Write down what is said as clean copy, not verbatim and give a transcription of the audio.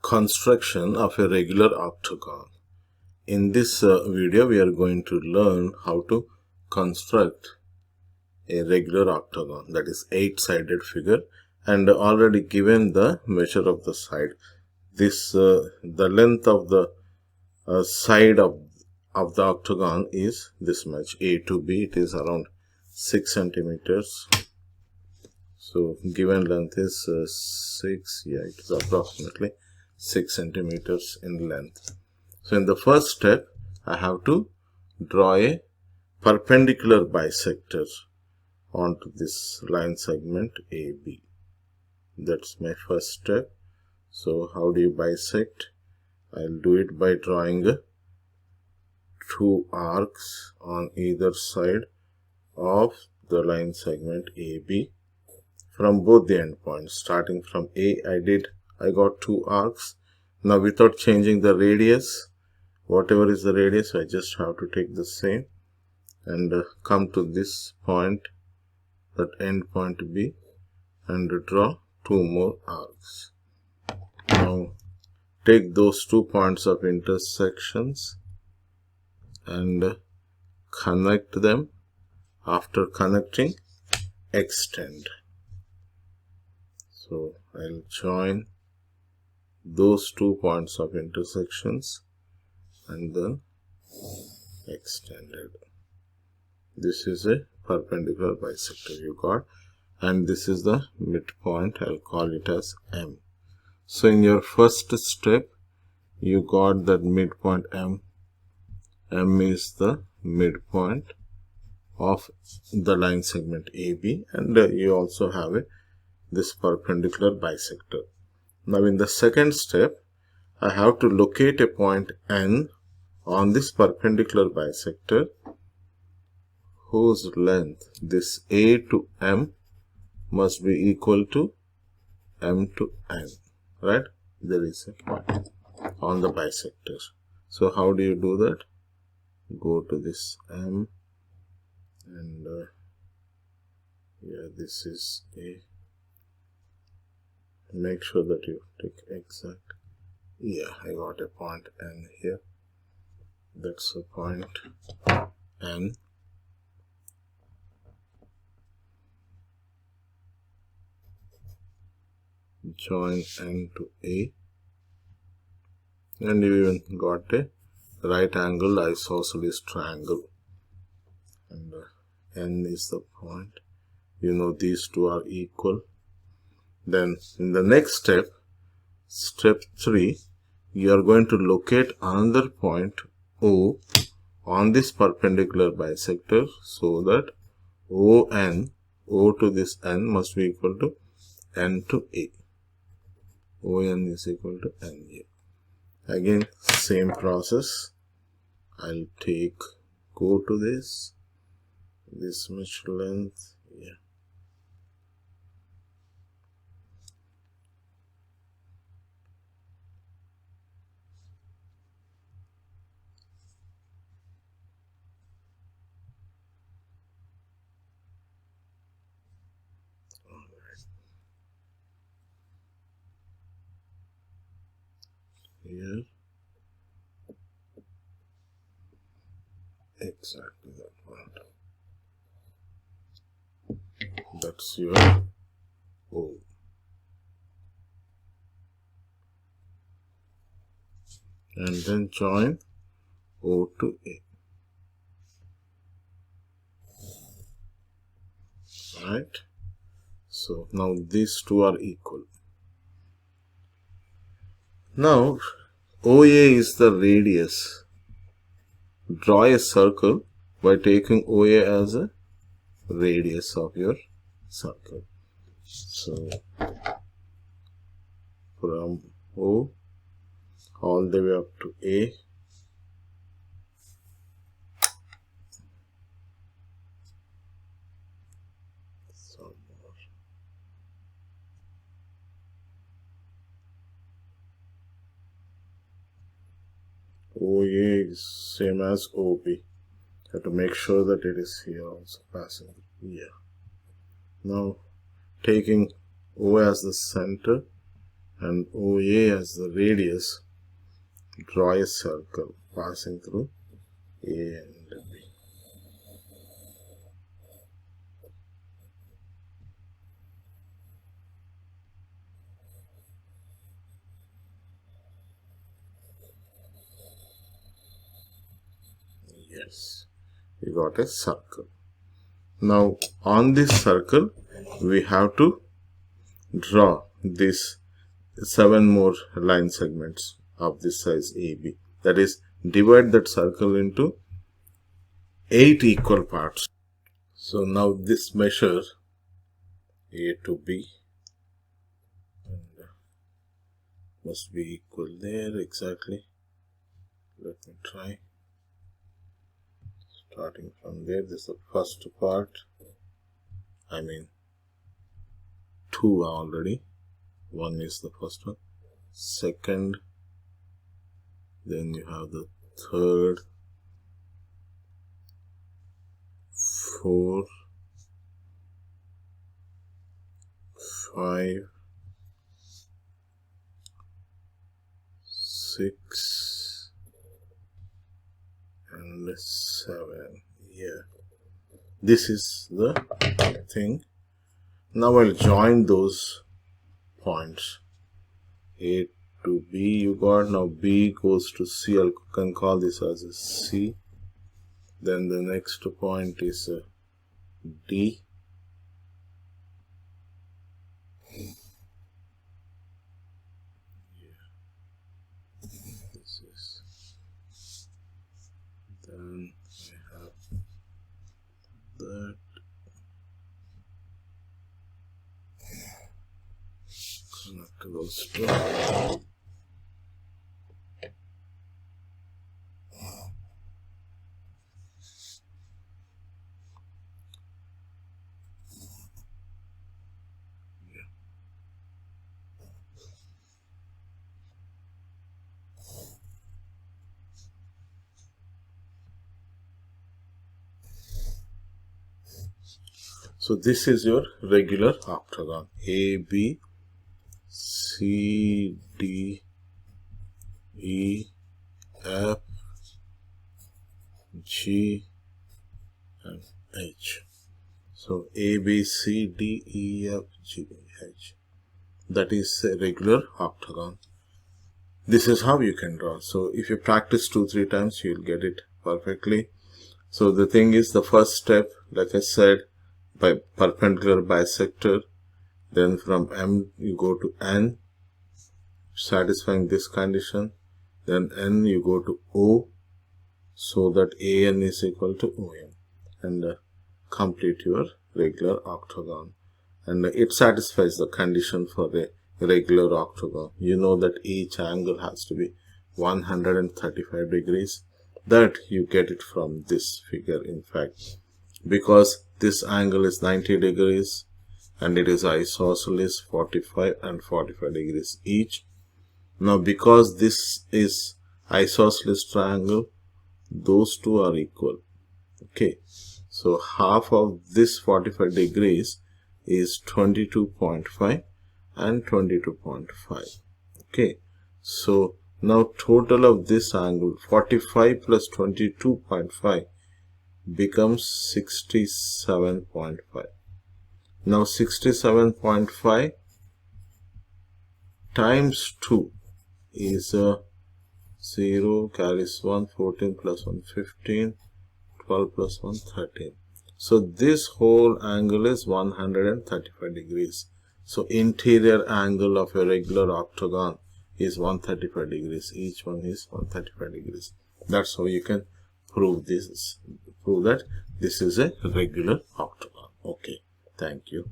Construction of a regular octagon. In this video, we are going to learn how to construct a regular octagon, that is 8-sided figure, and already given the measure of the side. This the length of the side of the octagon is this much, A to B. It is around 6 centimeters. So given length is 6, yeah, it is approximately 6 centimeters in length. So in the first step, I have to draw a perpendicular bisector onto this line segment AB. That's my first step. So how do you bisect? I'll do it by drawing two arcs on either side of the line segment AB from both the endpoints. Starting from A, I got two arcs. Now without changing the radius, whatever is the radius, I just have to take the same and come to this point, that end point B, and draw two more arcs. Now take those 2 points of intersections and connect them. After connecting, extend. So I'll join those 2 points of intersections and then extended. This is a perpendicular bisector you got, and this is the midpoint. I'll call it as M. So in your first step, you got that midpoint M. M is the midpoint of the line segment AB, and you also have this perpendicular bisector. Now in the second step, I have to locate a point N on this perpendicular bisector whose length, this A to M, must be equal to M to N, right? There is a point on the bisector. So how do you do that? Go to this M and yeah, this is A. Make sure that you take exact. Yeah, I got a point N here. That's a point N. Join N to A, and you even got a right angle isosceles triangle, and N is the point. You know these two are equal. Then in the next step, step 3, you are going to locate another point O on this perpendicular bisector, so that O to this N must be equal to N to A. ON is equal to NA. Again, same process. I'll go to this much length. Yeah. Here, exactly that point. That's your O. And then join O to A. Right? So now these two are equal. Now OA is the radius. Draw a circle by taking OA as a radius of your circle. So from O all the way up to A, OA is same as OB. Have to make sure that it is here also passing. Yeah. Now taking O as the center, and OA as the radius, draw a circle passing through A and B. Yes, we got a circle. Now on this circle we have to draw these 7 more line segments of this size AB. That is, divide that circle into 8 equal parts. So now this measure A to B and must be equal there exactly. Let me try. Starting from there, this is the first part. I mean 2 already. 1 is the first one. Second, then you have the third, 4, 5, 6, and 7. Yeah, this is the thing. Now I'll join those points. A to B you got. Now B goes to C. I can call this as a C. Then the next point is a D. This is. Then I have that. Connect to those two. So this is your regular octagon. A, B, C, D, E, F, G, and H. So A, B, C, D, E, F, G, H. That is a regular octagon. This is how you can draw. So if you practice 2-3 times, you'll get it perfectly. So the thing is, the first step, like I said, by perpendicular bisector, then from M you go to N, satisfying this condition, then N you go to O, so that AN is equal to OM, and complete your regular octagon. And it satisfies the condition for a regular octagon. You know that each angle has to be 135 degrees. That you get it from this figure, in fact, because this angle is 90 degrees and it is isosceles 45 and 45 degrees each. Now because this is isosceles triangle, those two are equal. Okay, so half of this 45 degrees is 22.5 and 22.5. Okay, so now total of this angle 45 plus 22.5 becomes 67.5. Now 67.5 times 2 is 0, carries 1, 14 plus 1, 15, 12 plus 1, 13. So this whole angle is 135 degrees. So interior angle of a regular octagon is 135 degrees. Each one is 135 degrees. That's how you can prove this. Prove that this is a regular octagon. Okay, thank you.